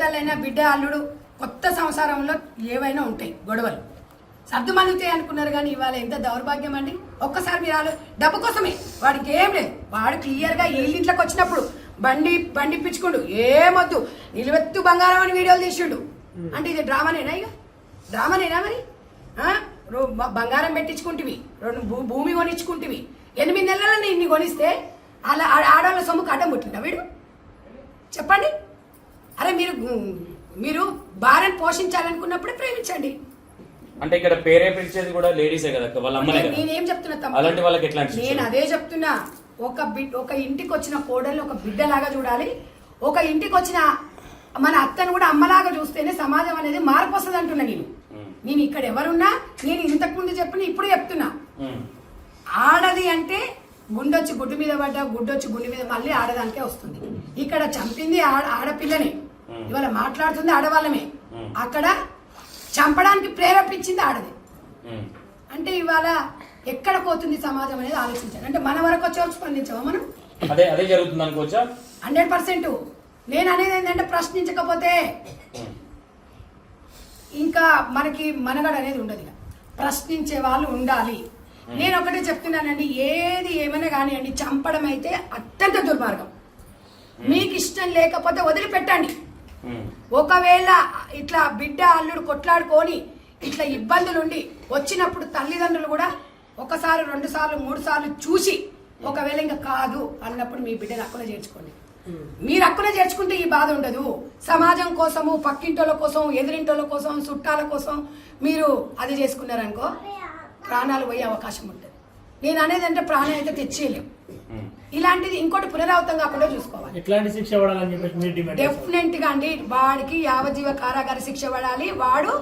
తల్లైనా బిడ్డ అల్లుడు కొత్త సంసారంలో ఏవైనా ఉంటాయి గొడవలు, సర్దుమలుగుతాయి అనుకున్నారు. కానీ ఇవాళ ఎంత దౌర్భాగ్యం అండి. ఒక్కసారి మీరు డబ్బు కోసమే, వాడికి ఏం లేదు. వాడు క్లియర్గా ఇంట్లోకి వచ్చినప్పుడు బండి ఇప్పించుకోండు, ఏమొద్దు నిలువెత్తు బంగారం అని వీడియోలు తీసిండు. అంటే ఇది డ్రామానేనా? ఇక డ్రామానేనా? మరి బంగారం పెట్టించుకుంటువి, 2 భూమి కొనిచ్చుకుంటువి, 8 నెలలని ఇన్ని కొనిస్తే అలా ఆడవాళ్ళ సొమ్ముకు అడ్డం పుట్టిందా వీడు? చెప్పండి. అరే మీరు భార్యను పోషించాలనుకున్నప్పుడే ప్రేమించండి. అంటే ఇక్కడ పేరే పిలిచేది కూడా లేడీసే కదా, వాళ్ళ అమ్మనే కదా. నేనేం చెప్తున్నా, అలాంటి వాళ్ళకి ఎట్లా? నేను అదే చెప్తున్నా. ఒక ఇంటికి వచ్చిన కోడల్ని ఒక బిడ్డలాగా చూడాలి. ఒక ఇంటికి వచ్చిన మన అత్తను కూడా అమ్మలాగా చూస్తేనే సమాజం అనేది మార్పు వస్తుంది అంటున్నా. నేను ఇక్కడ ఎవరున్నా, నేను ఇంతకు ముందు చెప్పిన ఇప్పుడు చెప్తున్నా. ఆడది అంటే గుండొచ్చి గుడ్డు మీద పడ్డా, గుడ్డొచ్చి గుండె మీద మళ్ళీ ఆడదానికే వస్తుంది. ఇక్కడ చంపింది ఆడపిల్లనే, ఇవాళ మాట్లాడుతుంది ఆడవాళ్ళమే, అక్కడ చంపడానికి ప్రేరేపించింది ఆడది. అంటే ఇవాళ ఎక్కడ పోతుంది సమాజం అనేది ఆలోచించాలి. అంటే మన వరకు వచ్చి స్పందించావా మనం? అదే జరుగుతుంది అనుకోవచ్చా? 100%. నేను అనేది ఏంటంటే ప్రశ్నించకపోతే ఇంకా మనకి మనగడ అనేది ఉండదు. ప్రశ్నించే వాళ్ళు ఉండాలి. నేను ఒకటే చెప్తున్నానండి, ఏది ఏమైనా కానివ్వండి, చంపడం అయితే అత్యంత దుర్మార్గం. మీకు ఇష్టం లేకపోతే వదిలిపెట్టండి. ఒకవేళ ఇట్లా బిడ్డ అల్లుడు కొట్లాడుకొని ఇట్లా ఇబ్బందులుండి వచ్చినప్పుడు తల్లిదండ్రులు కూడా 1 సారి 2 సార్లు 3 సార్లు చూసి ఒకవేళ ఇంకా కాదు అన్నప్పుడు మీ బిడ్డను అక్కున చేర్చుకోండి. మీరు అక్కున చేర్చుకుంటే ఈ బాధ ఉండదు. సమాజం కోసము, పక్కింటోళ్ళ కోసం, ఎదురింటోళ్ళ కోసం, చుట్టాల కోసం మీరు అది చేసుకున్నారనుకో ప్రాణాలు పోయే అవకాశం ఉంటుంది. నేను అనేది అంటే ప్రాణం అయితే తెచ్చేయలేం. ఇలాంటిది ఇంకోటి పునరావృతం కాకుండా చూసుకోవాలి. ఎట్లాంటి శిక్ష పడాలని చెప్పేసి డెఫినెట్ గా అండి, వాడికి యావజ్జీవ కారాగార శిక్ష పడాలి. వాడు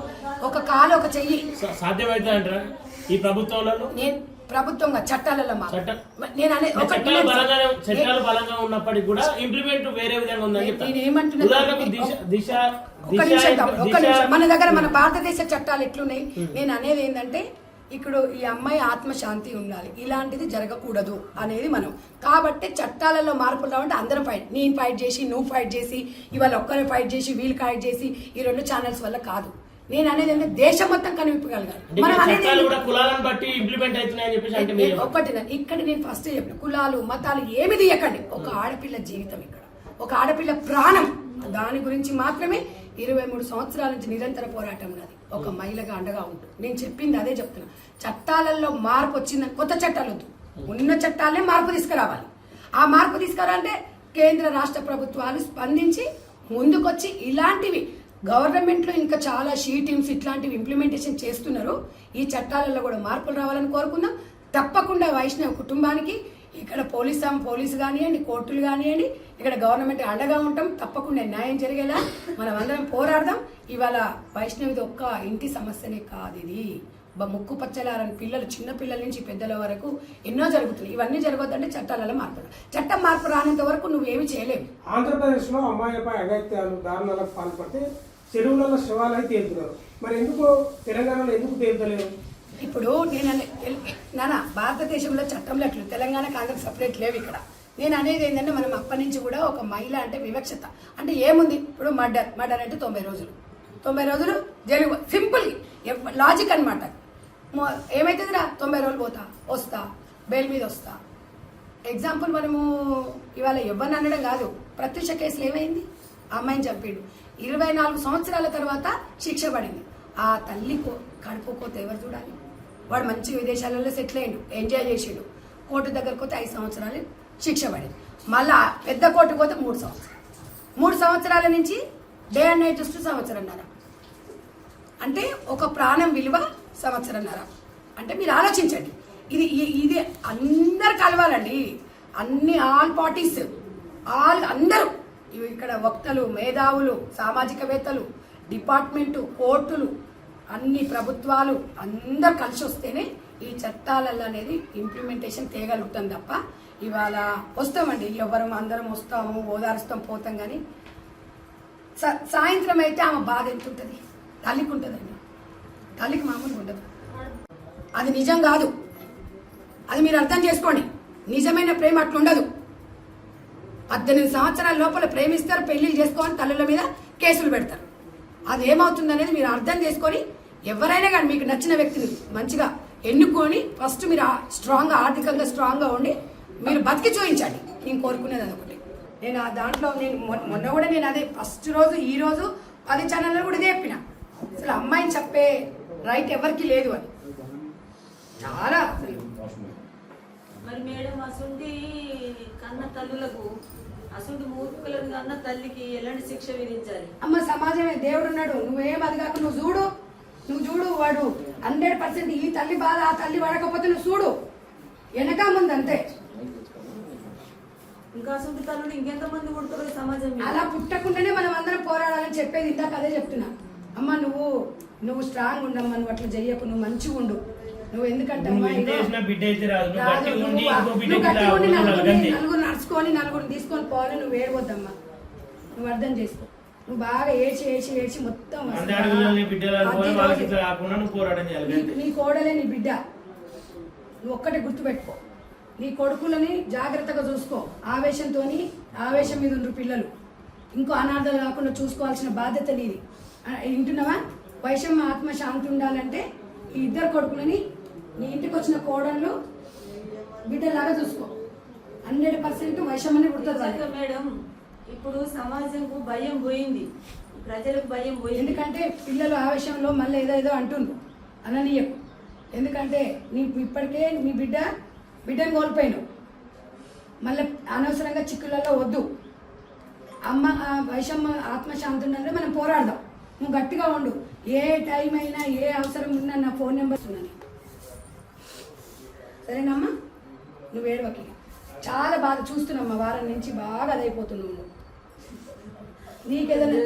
ఒక కాలు ఒక చెయ్యి సాధ్యమైతే అంటారా ఈ ప్రభుత్వంలో? నేను ప్రభుత్వంగా చట్టాలలో చట్టాలు బలంగా ఉన్నప్పటికీ కూడా ఇంప్లిమెంట్ వేరే విధంగా ఉందని మన దగ్గర మన భారతదేశ చట్టాలు ఎట్లున్నాయి. నేను అనేది ఏంటంటే ఇప్పుడు ఈ అమ్మాయి ఆత్మశాంతి ఉండాలి, ఇలాంటిది జరగకూడదు అనేది మనం. కాబట్టి చట్టాలలో మార్పులు రావంటే అందరం ఫైట్, నేను ఫైట్ చేసి నువ్వు ఫైట్ చేసి ఇవాళ ఒక్కరే ఫైట్ చేసి వీళ్ళు ఫైట్ చేసి ఈ 2 ఛానల్స్ వల్ల కాదు. నేను అనేది అంటే దేశం మొత్తం కనిపించగలగాలి. ఒక్కటి ఇక్కడ నేను ఫస్ట్ చెప్పిన కులాలు మతాలు ఏమి తీయకండి. ఒక ఆడపిల్ల జీవితం, ఇక్కడ ఒక ఆడపిల్ల ప్రాణం దాని గురించి మాత్రమే 23 సంవత్సరాల నుంచి నిరంతర పోరాటం నాది ఒక మహిళగా అండగా ఉంటుంది. నేను చెప్పింది అదే చెప్తున్నా. చట్టాలలో మార్పు వచ్చిందని కొత్త చట్టాలు వద్దు, ఉన్న చట్టాలనే మార్పు తీసుకురావాలి. ఆ మార్పు తీసుకురావాలంటే కేంద్ర రాష్ట్ర ప్రభుత్వాలు స్పందించి ముందుకొచ్చి ఇలాంటివి గవర్నమెంట్లో ఇంకా చాలా టీమ్స్ ఇట్లాంటివి ఇంప్లిమెంటేషన్ చేస్తున్నారు. ఈ చట్టాలలో కూడా మార్పులు రావాలని కోరుకుందాం. తప్పకుండా వైష్ణవ్ కుటుంబానికి ఇక్కడ పోలీసు కానివ్వండి, కోర్టులు కానివ్వండి, ఇక్కడ గవర్నమెంట్ అండగా ఉంటాం. తప్పకుండా న్యాయం జరిగేలా మనం అందరం పోరాడదాం. ఇవాళ వైష్ణవిది ఒక్క ఇంటి సమస్యనే కాదు, ఇది ముక్కు పచ్చలారని పిల్లలు, చిన్న పిల్లల నుంచి పెద్దల వరకు ఎన్నో జరుగుతున్నాయి. ఇవన్నీ జరగొద్దంటే చట్టాలలో మార్పు, చట్టం మార్పు రానంత వరకు నువ్వేమి చేయలేవు. ఆంధ్రప్రదేశ్ లో అమ్మాయిలపై అఘాయిత్యాలు, దారుణాలకు పాల్పడితే చెరువులలో శవాలు తేలుతున్నారు. మరి ఎందుకు తెలంగాణలో ఎందుకు తేలుతలేరు? ఇప్పుడు నాన్న భారతదేశంలో చట్టంలో ఎట్లు తెలంగాణకు ఆంధ్రకి సపరేట్ లేవు. ఇక్కడ నేను అనేది ఏంటంటే మనం అప్పటి నుంచి కూడా ఒక మహిళ అంటే వివక్షత అంటే ఏముంది. ఇప్పుడు మర్డర్ అంటే 90 రోజులు జైలు, సింపుల్ లాజిక్ అనమాట. ఏమైతుందిరా 90 రోజులు పోతా, వస్తా, బెయిల్ మీద వస్తా. ఎగ్జాంపుల్ మనము ఇవాళ ఎవరిని అనడం కాదు, ప్రత్యక్ష కేసులు ఏమైంది, అమ్మాయిని చంపిండు, 24 సంవత్సరాల తర్వాత శిక్ష పడింది. ఆ తల్లి కడుపుకోతే ఎవరు చూడాలి? వాడు మంచి విదేశాలలో సెటిల్ అయ్యిండు, ఎంజాయ్ చేసిండు. కోర్టు దగ్గరకు పోతే 5 సంవత్సరాలు శిక్ష పడింది. మళ్ళా పెద్ద కోర్టుకు పోతే 3 సంవత్సరాలు. 3 సంవత్సరాల నుంచి డే అండ్ నైట్ చూస్తూ సంవత్సరంన్నర. అంటే ఒక ప్రాణం విలువ సంవత్సరంన్నర. అంటే మీరు ఆలోచించండి. ఇది అందరు కలవాలండి, అన్ని ఆల్ పార్టీస్, అందరూ ఇక్కడ వక్తలు, మేధావులు, సామాజికవేత్తలు, డిపార్ట్మెంటు, కోర్టులు, అన్ని ప్రభుత్వాలు అందరు కలిసి వస్తేనే ఈ చట్టాలలో అనేది ఇంప్లిమెంటేషన్ తేగలుగుతాం. తప్ప ఇవాళ వస్తామండి, ఎవరు అందరం వస్తాము, ఓదారుస్తాం, పోతాం. కానీ సాయంత్రం అయితే ఆమె బాధ ఎంత ఉంటుంది, తల్లికి ఉంటుందండి. తల్లికి మామూలుగా ఉండదు. అది నిజం కాదు, అది మీరు అర్థం చేసుకోండి. నిజమైన ప్రేమ అట్లుండదు. 18 సంవత్సరాల లోపల ప్రేమిస్తారు, పెళ్లిళ్ళు చేసుకోని తల్లుల మీద కేసులు పెడతారు. అది ఏమవుతుంది అనేది మీరు అర్థం చేసుకొని ఎవరైనా కానీ మీకు నచ్చిన వ్యక్తిని మంచిగా ఎన్నుకొని ఫస్ట్ మీరు ఆర్థికంగా స్ట్రాంగ్గా ఉండి మీరు బతికి చూపించండి. నేను కోరుకునేది అదొకటి. నేను ఆ దాంట్లో మొన్న కూడా నేను అదే ఫస్ట్ రోజు ఈ రోజు 10 ఛానల్లో కూడా ఇదే చెప్పిన, అసలు అమ్మాయిని చెప్పే రైట్ ఎవరికి లేదు అని. చాలా మరి మేడం అసలు కన్న తల్లులకు అసలు మూర్ఖులకు కన్న తల్లికి ఎలాంటి శిక్ష విధించాలి? అమ్మ సమాజమే దేవుడు ఉన్నాడు, నువ్వేం అది కాక నువ్వు చూడు వాడు 100% ఈ తల్లి బాధ ఆ తల్లి పడకపోతే నువ్వు చూడు, వెనక ముందు అంతే. ఇంకా అసలు తల్లులు ఇంకెంత మంది పుడతారు సమాజం? అలా పుట్టకుండానే మనం అందరం పోరాడాలని చెప్పేది. ఇందాక అదే చెప్తున్నా. అమ్మ నువ్వు స్ట్రాంగ్ ఉండమ్మా, నువ్వు అట్లా చెయ్యకు, నువ్వు మంచిగా ఉండు. నువ్వు ఎందుకంటే నలుగురు నడుచుకొని నలుగురిని తీసుకొని పోవాలి. నువ్వు ఏడవద్దమ్మా, నువ్వు అర్థం చేసుకో. నువ్వు బాగా ఏడ్చి మొత్తం నీ కోడలే నీ బిడ్డ. నువ్వు ఒక్కటే గుర్తుపెట్టుకో, నీ కొడుకులని జాగ్రత్తగా చూసుకో. ఆవేశం మీద ఉండ్రు పిల్లలు, ఇంకో అనార్థాలు కాకుండా చూసుకోవాల్సిన బాధ్యత నీది. వింటున్నావా? వైషమ్మ ఆత్మ శాంతి ఉండాలంటే ఈ 2 కొడుకులని నీ ఇంటికి వచ్చిన కోడళ్ళు బిడ్డలాగా చూసుకో. 100% వైషమ్మని పుడుతుంది మేడం. ఇప్పుడు సమాజంకు భయం పోయింది, ప్రజలకు భయం పోయింది. ఎందుకంటే పిల్లలు ఆవేశంలో మళ్ళీ ఏదో అంటుండ్రు అననీయకు. ఎందుకంటే ఇప్పటికే నీ బిడ్డను కోల్పోయినావు, మళ్ళీ అనవసరంగా చిక్కులలో వద్దు. అమ్మ వైషమ్మ ఆత్మశాంతి ఉండాలంటే మనం పోరాడదాం. నువ్వు గట్టిగా ఉండు. ఏ టైం అయినా ఏ అవసరం ఉన్నా నా ఫోన్ నెంబర్స్ ఉన్నాను, సరేనమ్మా? నువ్వు ఏడవకి. చాలా బాగా చూస్తున్నామ్మా, వారం నుంచి బాగా అదైపోతున్నావు. నీకేదైనా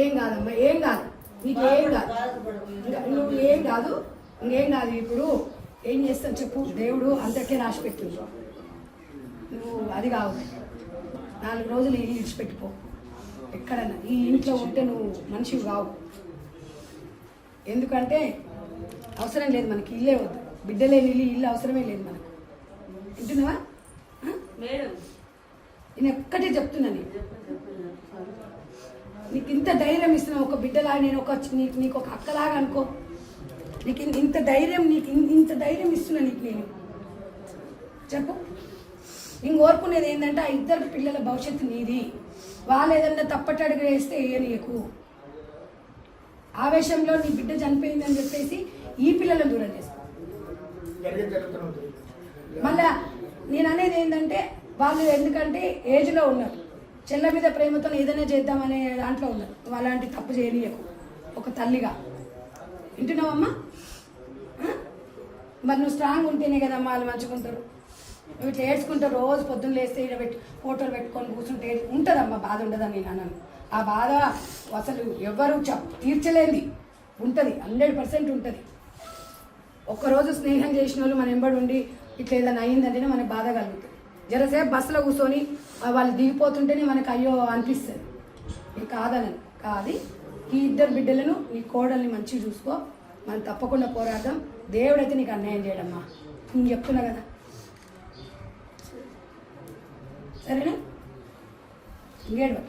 ఏం కాదమ్మా, ఏం కాదు, నీకేం కాదు, నువ్వు ఏం కాదు, ఇంకేం కాదు. ఇప్పుడు ఏం చేస్తావు చెప్పు, దేవుడు అంతకే రాసి పెట్టింది. నువ్వు అది కావు, 4 రోజులు ఇల్లు ఇడిచిపెట్టిపో. ఎక్కడన్నా ఈ ఇంట్లో ఉంటే నువ్వు మనిషివి కావు. ఎందుకంటే అవసరం లేదు మనకి, ఇల్లే వద్దు. బిడ్డ లేని ఇల్లు అవసరమే లేదు మనకు. వింటున్నావా మేడం? నేను ఒక్కటే చెప్తున్నా, నీకు ఇంత ధైర్యం ఇస్తున్నా ఒక బిడ్డలాగా, నేను నీకు ఒక అక్కలాగా అనుకో. నీకు ఇంత ధైర్యం ఇస్తున్నా నీకు నేను. చెప్పు, నేను కోరుకునేది ఏంటంటే ఆ 2 పిల్లల భవిష్యత్తు నీది. వాళ్ళు ఏదన్నా తప్పటడుగు వేస్తే వేయనీయకు. ఆవేశంలో నీ బిడ్డ చనిపోయిందని చెప్పేసి ఈ పిల్లలను దూరం చేసుకో. మళ్ళా నేను అనేది ఏంటంటే వాళ్ళు ఎందుకంటే ఏజ్లో ఉన్నారు, చెల్ల మీద ప్రేమతో ఏదైనా చేద్దామనే దాంట్లో ఉన్నారు. నువ్వు అలాంటి తప్పు చేయనీయకు ఒక తల్లిగా. వింటున్నావమ్మా? మరి నువ్వు స్ట్రాంగ్ ఉంటేనే కదమ్మా వాళ్ళు మంచుకుంటారు. నువ్వు ఇట్లా ఏడ్చుకుంటావు రోజు పొద్దున్న లేస్తే ఇలా ఫోటోలు పెట్టుకొని కూర్చుంటే ఉంటుందమ్మా, బాధ ఉండదని నేను అన్నాను. ఆ బాధ అసలు ఎవరు తీర్చలేంది ఉంటుంది, 100% ఉంటుంది. ఒక్కరోజు స్నేహం చేసిన వాళ్ళు మన ఎంబడి ఉండి ఇట్లా ఏదైనా అయ్యిందంటేనే మనకు బాధ కలుగుతుంది. జరసేపు బస్సులో కూర్చొని వాళ్ళు దిగిపోతుంటేనే మనకు అయ్యో అనిపిస్తుంది. ఇది కాదని కాదు. ఈ ఇద్దరు బిడ్డలను నీ కోడల్ని మంచిగా చూసుకో. మనం తప్పకుండా పోరాడదాం. దేవుడైతే నీకు అన్యాయం చేయడమ్మా, నేను చెప్తున్నా కదా. సరేనా? ఇంకేడు